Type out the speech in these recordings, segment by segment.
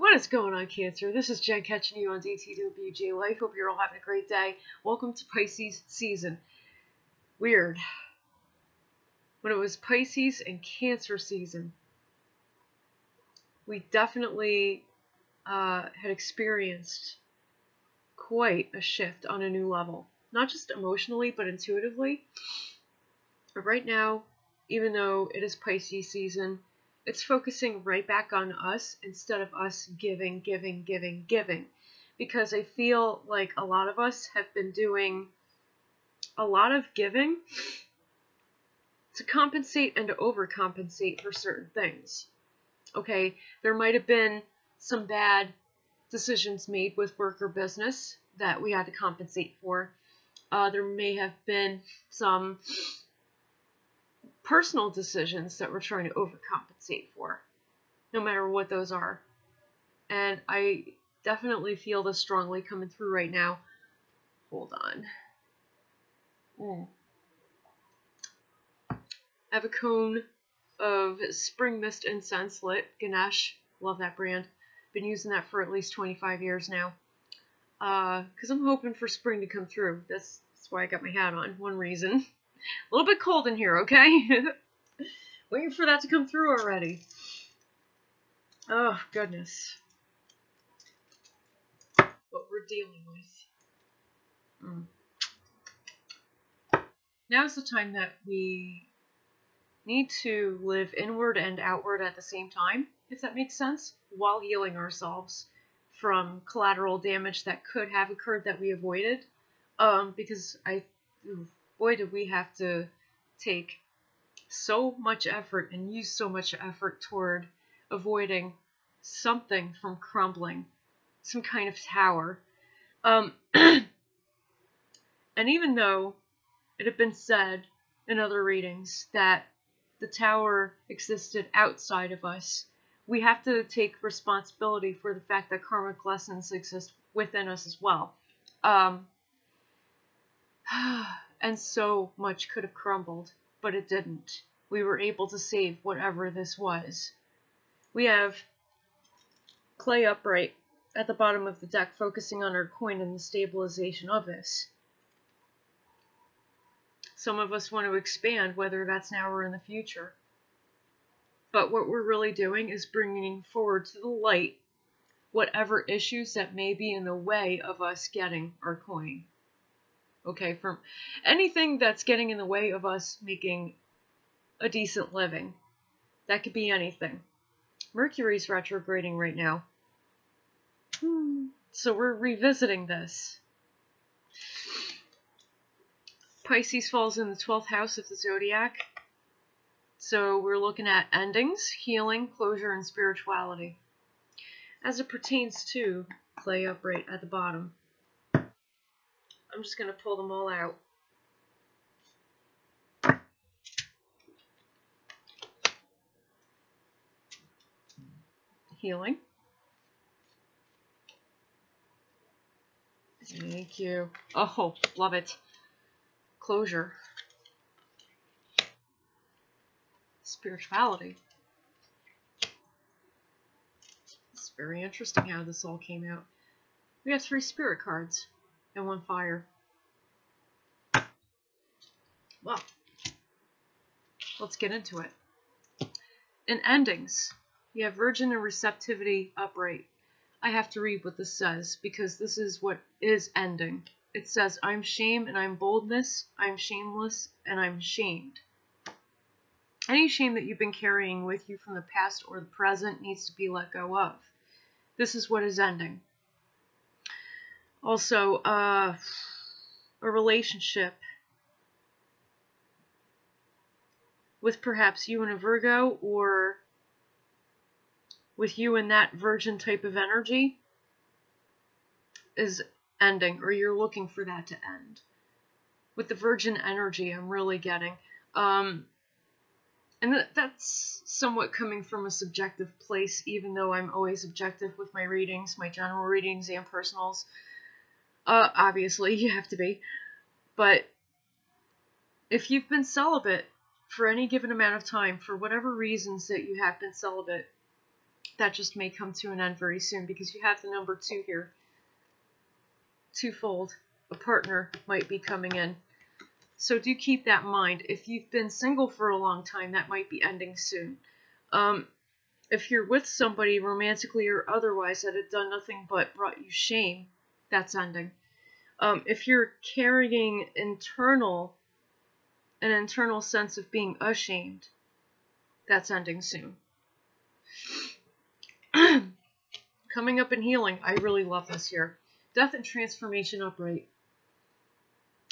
What is going on, Cancer? This is Jen catching you on DTWJLife. Hope you're all having a great day. Welcome to Pisces season. Weird. When it was Pisces and Cancer season, we definitely had experienced quite a shift on a new level. Not just emotionally, but intuitively. But right now, even though it is Pisces season, it's focusing right back on us instead of us giving. Because I feel like a lot of us have been doing a lot of giving to compensate and to overcompensate for certain things. Okay, there might have been some bad decisions made with work or business that we had to compensate for. There may have been some personal decisions that we're trying to overcompensate for, no matter what those are. And I definitely feel this strongly coming through right now. Hold on. I have a cone of Spring Mist Incense lit, Ganesh. Love that brand. Been using that for at least 25 years now. Because I'm hoping for spring to come through. That's why I got my hat on. One reason. A little bit cold in here, okay? Waiting for that to come through already. Oh, goodness. What we're dealing with. Now's the time that we need to live inward and outward at the same time, if that makes sense, while healing ourselves from collateral damage that could have occurred that we avoided. Because boy, did we have to take so much effort and use so much effort toward avoiding something from crumbling, some kind of tower. And even though it had been said in other readings that the tower existed outside of us, we have to take responsibility for the fact that karmic lessons exist within us as well. And so much could have crumbled, but it didn't. We were able to save whatever this was. We have clay upright at the bottom of the deck, focusing on our coin and the stabilization of this. Some of us want to expand, whether that's now or in the future. But what we're really doing is bringing forward to the light whatever issues that may be in the way of us getting our coin. Okay, from anything that's getting in the way of us making a decent living. That could be anything. Mercury's retrograding right now. So we're revisiting this. Pisces falls in the 12th house of the zodiac. So we're looking at endings, healing, closure, and spirituality. As it pertains to clay upright at the bottom. I'm just going to pull them all out. Healing. Thank you. Oh, love it. Closure. Spirituality. It's very interesting how this all came out. We have 3 spirit cards and 1 fire. Well, let's get into it. In endings, you have Virgin and Receptivity upright. I have to read what this says because this is what is ending. It says, I'm shame and I'm boldness, I'm shameless and I'm shamed. Any shame that you've been carrying with you from the past or the present needs to be let go of. This is what is ending. Also, a relationship with perhaps you and a Virgo, or with you and that Virgin type of energy, is ending, or you're looking for that to end. With the Virgin energy, I'm really getting. And that's somewhat coming from a subjective place, even though I'm always objective with my readings, my general readings and personals. Obviously, you have to be. But if you've been celibate for any given amount of time, for whatever reasons that you have been celibate, that just may come to an end very soon because you have the number 2 here. Twofold. A partner might be coming in. So do keep that in mind. If you've been single for a long time, that might be ending soon. If you're with somebody romantically or otherwise that had done nothing but brought you shame, that's ending. If you're carrying an internal sense of being ashamed, that's ending soon. Coming up in healing, I really love this here. Death and transformation upright.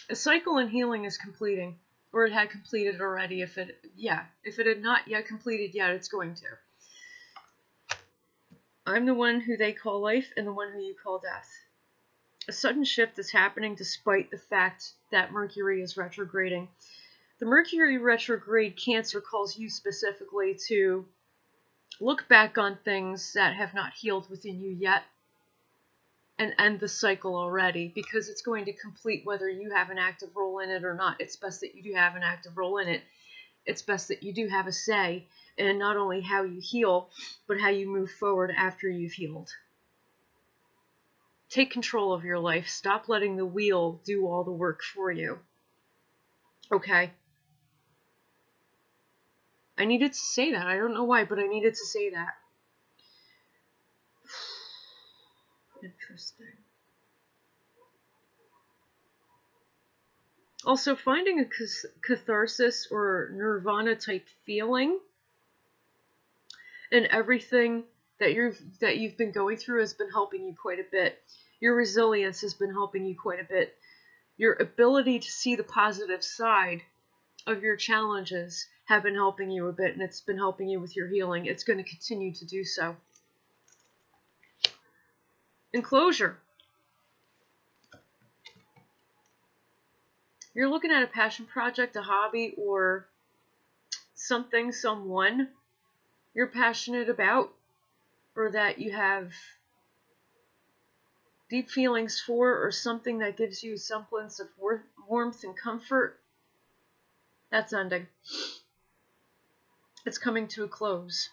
A cycle in healing is completing, or it had completed already. If it had not yet completed yet, it's going to. I'm the one who they call life and the one who you call death. A sudden shift is happening despite the fact that Mercury is retrograding. The Mercury retrograde Cancer calls you specifically to look back on things that have not healed within you yet and end the cycle already, because it's going to complete whether you have an active role in it or not. It's best that you do have an active role in it. It's best that you do have a say in not only how you heal, but how you move forward after you've healed. Take control of your life. Stop letting the wheel do all the work for you. Okay? I needed to say that. I don't know why, but I needed to say that. Interesting. Also, finding a catharsis or nirvana type feeling in everything that you've been going through has been helping you quite a bit. Your resilience has been helping you quite a bit. Your ability to see the positive side of your challenges have been helping you a bit, and it's been helping you with your healing. It's going to continue to do so. Enclosure. You're looking at a passion project, a hobby, or something, someone you're passionate about, or that you have deep feelings for, or something that gives you a semblance of warmth and comfort. That's ending. It's coming to a close.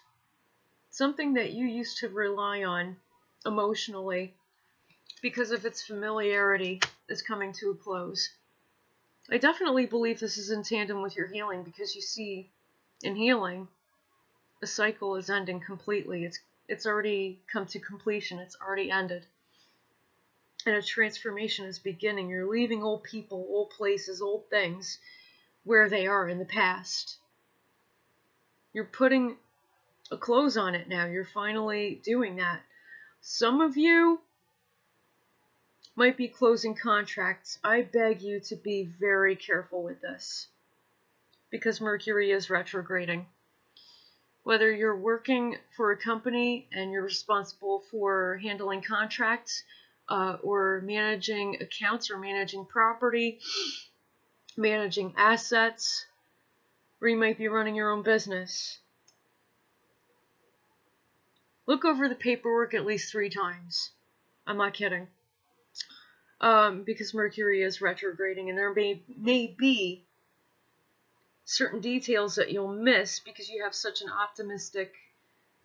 Something that you used to rely on emotionally because of its familiarity is coming to a close. I definitely believe this is in tandem with your healing, because you see, in healing, a cycle is ending completely. It's already come to completion. It's already ended. And a transformation is beginning. You're leaving old people, old places, old things where they are in the past. You're putting a close on it now. You're finally doing that. Some of you might be closing contracts. I beg you to be very careful with this, because Mercury is retrograding. Whether you're working for a company and you're responsible for handling contracts, or managing accounts, or managing property, managing assets, or you might be running your own business. Look over the paperwork at least 3 times. I'm not kidding. Because Mercury is retrograding, and there may be certain details that you'll miss because you have such an optimistic,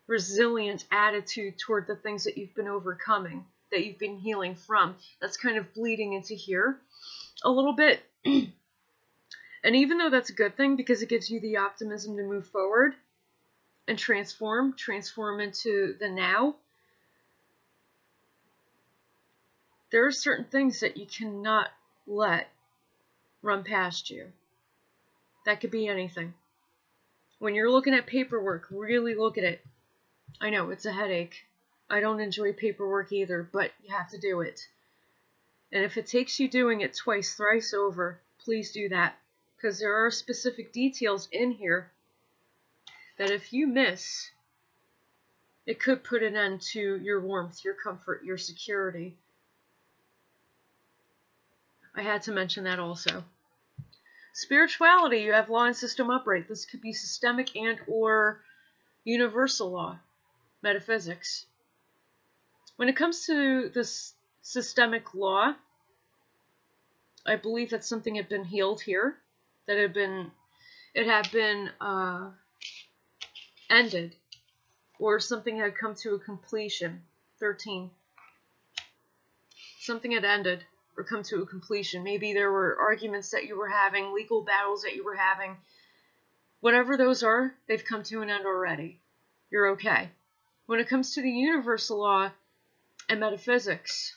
resilient attitude toward the things that you've been overcoming, that you've been healing from. That's kind of bleeding into here a little bit. And even though that's a good thing, because it gives you the optimism to move forward and transform into the now, there are certain things that you cannot let run past you. That could be anything. When you're looking at paperwork, really look at it. I know, it's a headache. I don't enjoy paperwork either, but you have to do it. And if it takes you doing it twice, thrice over, please do that. Because there are specific details in here that if you miss, it could put an end to your warmth, your comfort, your security. I had to mention that also. Spirituality, you have law and system upright. This could be systemic and or universal law, metaphysics. When it comes to this systemic law, I believe that something had been healed here, that it had been ended, or something had come to a completion. 13. Something had ended or come to a completion. Maybe there were arguments that you were having, legal battles that you were having. Whatever those are, they've come to an end already. You're okay. When it comes to the universal law and metaphysics,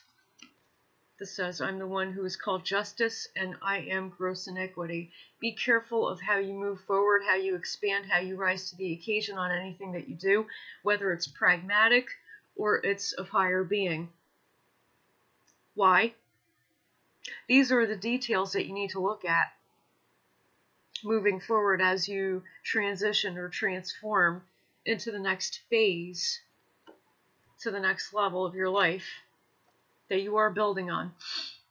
this says, I'm the one who is called justice, and I am gross iniquity. Be careful of how you move forward, how you expand, how you rise to the occasion on anything that you do, whether it's pragmatic or it's of higher being. Why? These are the details that you need to look at moving forward as you transition or transform into the next phase, to the next level of your life that you are building on.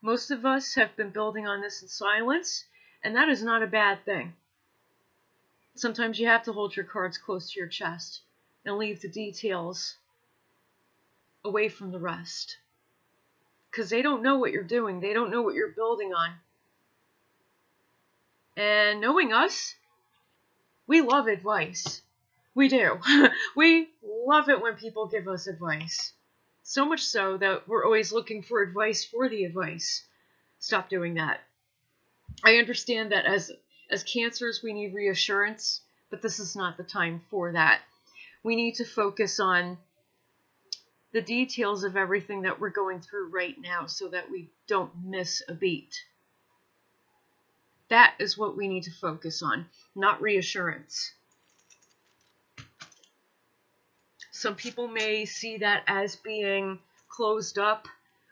Most of us have been building on this in silence, and that is not a bad thing. Sometimes you have to hold your cards close to your chest and leave the details away from the rest, because they don't know what you're doing. They don't know what you're building on. And knowing us, we love advice. We do. We love it when people give us advice. So much so that we're always looking for advice for the advice. Stop doing that. I understand that as Cancers, we need reassurance, but this is not the time for that. We need to focus on the details of everything that we're going through right now so that we don't miss a beat. That is what we need to focus on, not reassurance. Some people may see that as being closed up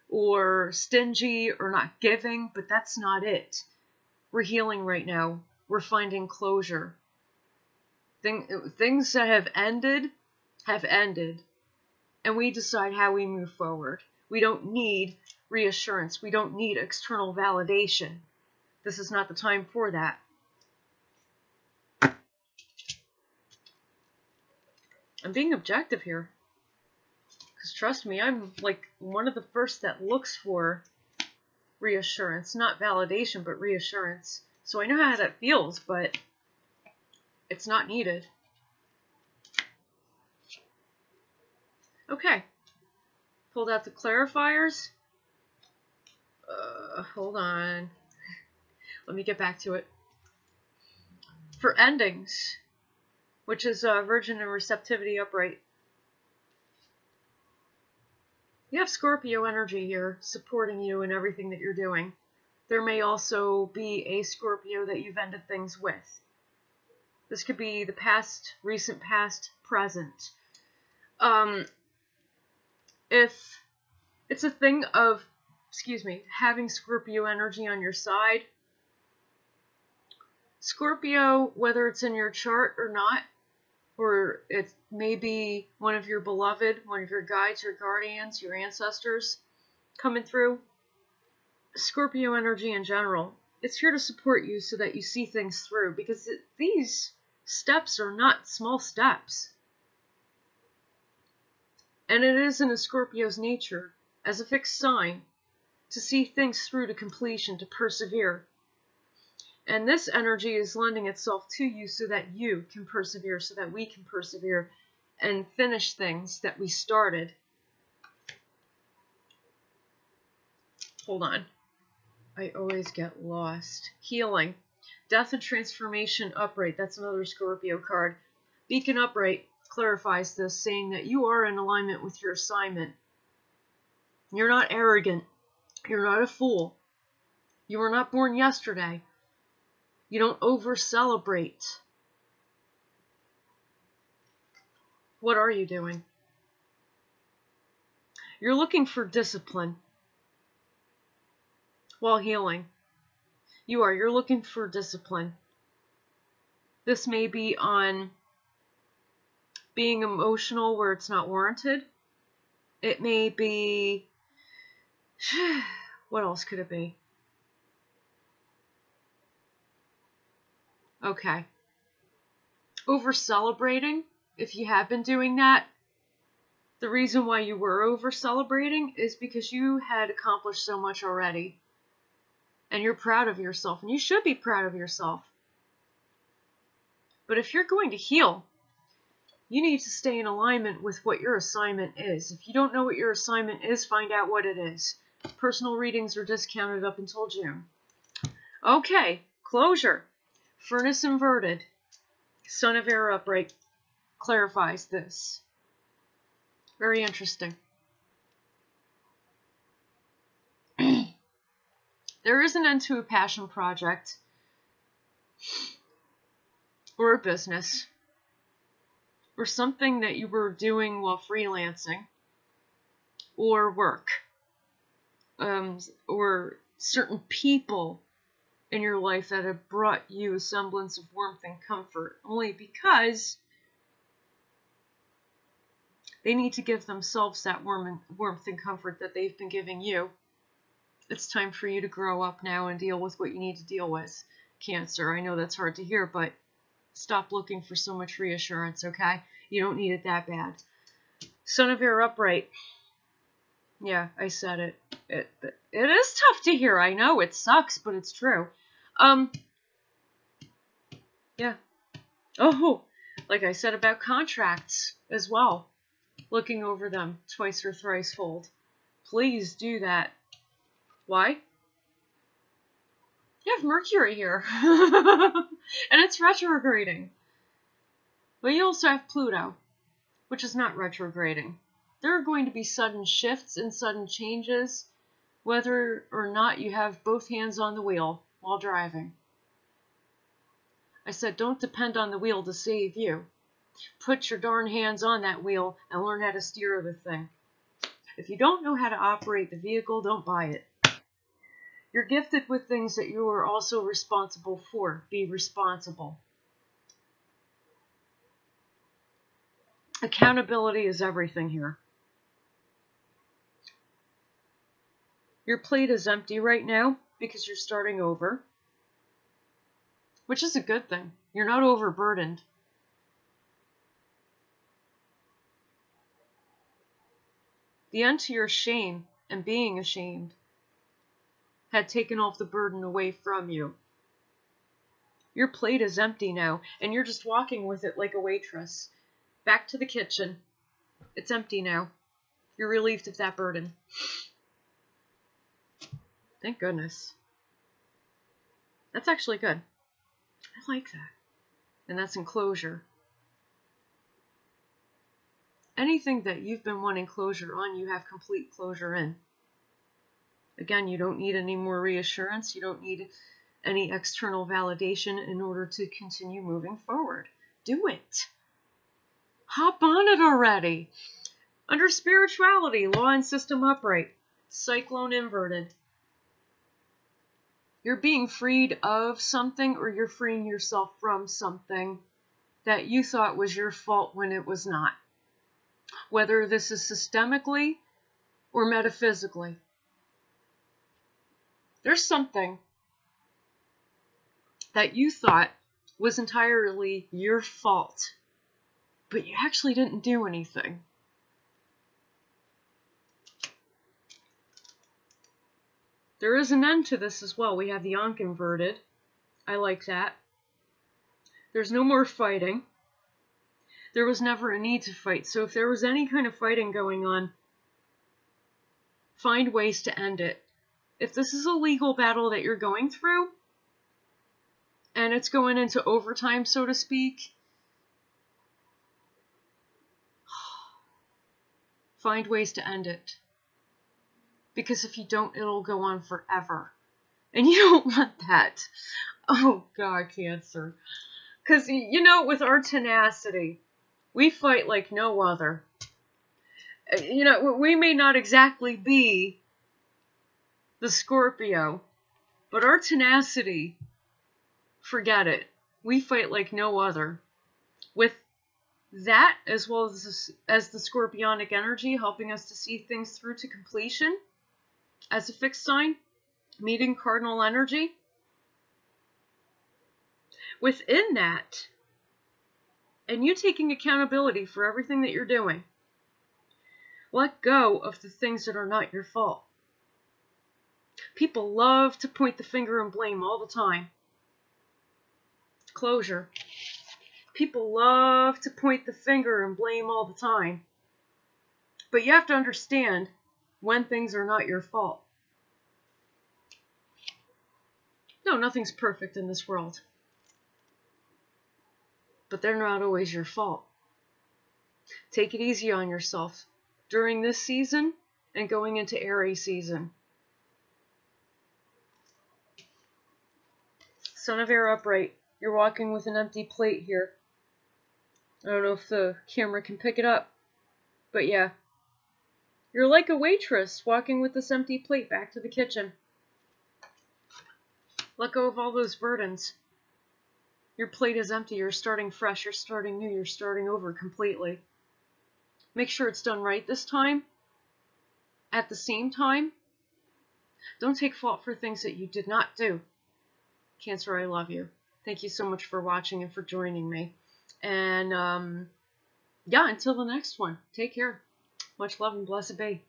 or stingy or not giving, but that's not it. We're healing right now. We're finding closure. Things that have ended, and we decide how we move forward. We don't need reassurance. We don't need external validation. This is not the time for that. I'm being objective here. Because trust me, I'm like one of the first that looks for reassurance. Not validation, but reassurance. So I know how that feels, but it's not needed. Okay. Pulled out the clarifiers. Hold on. Let me get back to it. For endings, which is Virgin and Receptivity upright, you have Scorpio energy here supporting you in everything that you're doing. There may also be a Scorpio that you've ended things with. This could be the past, recent past, present. If it's a thing of, having Scorpio energy on your side, Scorpio, whether it's in your chart or not, or it may be one of your beloved, one of your guides, your guardians, your ancestors coming through, Scorpio energy in general, it's here to support you so that you see things through, because these steps are not small steps. And it is in a Scorpio's nature, as a fixed sign, to see things through to completion, to persevere. And this energy is lending itself to you so that you can persevere, so that we can persevere and finish things that we started. Hold on. I always get lost. Healing. Death and Transformation upright. That's another Scorpio card. Beacon upright clarifies this, saying that you are in alignment with your assignment. You're not arrogant. You're not a fool. You were not born yesterday. You don't over-celebrate. What are you doing? You're looking for discipline while healing. You're looking for discipline. This may be on being emotional where it's not warranted. It may be... What else could it be? Okay. Over-celebrating, if you have been doing that, the reason why you were over-celebrating is because you had accomplished so much already. And you're proud of yourself, and you should be proud of yourself. But if you're going to heal, You need to stay in alignment with what your assignment is. If you don't know what your assignment is, find out what it is. Personal readings are discounted up until June. Okay, closure. Furnace inverted. Son of Air upright clarifies this. Very interesting. There is an end to a passion project or a business or something that you were doing while freelancing or work, or certain people in your life that have brought you a semblance of warmth and comfort, only because they need to give themselves that warmth and comfort that they've been giving you. It's time for you to grow up now and deal with what you need to deal with, Cancer. I know that's hard to hear, but stop looking for so much reassurance, okay? You don't need it that bad. Son of Air upright. Yeah, I said it. It is tough to hear. I know it sucks, but it's true. Yeah. Oh, like I said about contracts as well. Looking over them twice or thrice fold. Please do that. Why? You have Mercury here. And it's retrograding. But you also have Pluto, which is not retrograding. There are going to be sudden shifts and sudden changes, whether or not you have both hands on the wheel while driving. I said, don't depend on the wheel to save you. Put your darn hands on that wheel and learn how to steer the thing. If you don't know how to operate the vehicle, don't buy it. You're gifted with things that you are also responsible for. Be responsible. Accountability is everything here. Your plate is empty right now because you're starting over, which is a good thing. You're not overburdened. The end to your shame and being ashamed had taken off the burden away from you. Your plate is empty now, and you're just walking with it like a waitress. Back to the kitchen. It's empty now. You're relieved of that burden. Thank goodness. That's actually good. I like that. And that's in closure. Anything that you've been wanting closure on, you have complete closure in. Again, you don't need any more reassurance. You don't need any external validation in order to continue moving forward. Do it. Hop on it already. Under spirituality, law and system upright, cyclone inverted. You're being freed of something, or you're freeing yourself from something that you thought was your fault when it was not. Whether this is systemically or metaphysically. There's something that you thought was entirely your fault, but you actually didn't do anything. There is an end to this as well. We have the Ankh inverted. I like that. There's no more fighting. There was never a need to fight. So if there was any kind of fighting going on, find ways to end it. If this is a legal battle that you're going through, and it's going into overtime, so to speak, find ways to end it. Because if you don't, it'll go on forever. And you don't want that. Oh, God, Cancer. Because, you know, with our tenacity, we fight like no other. You know, we may not exactly be the Scorpio, but our tenacity, forget it. We fight like no other. With that, as well as the Scorpionic energy, helping us to see things through to completion, as a fixed sign, meeting cardinal energy. Within that, and you taking accountability for everything that you're doing, let go of the things that are not your fault. People love to point the finger and blame all the time. Closure. People love to point the finger and blame all the time. But you have to understand when things are not your fault. No, nothing's perfect in this world. But they're not always your fault. Take it easy on yourself during this season and going into Aries season. Son of Air upright. You're walking with an empty plate here. I don't know if the camera can pick it up. But yeah. You're like a waitress walking with this empty plate back to the kitchen. Let go of all those burdens. Your plate is empty. You're starting fresh. You're starting new. You're starting over completely. Make sure it's done right this time. At the same time, don't take fault for things that you did not do. Cancer, I love you. Thank you so much for watching and for joining me. And yeah, until the next one, take care. Much love and blessed be.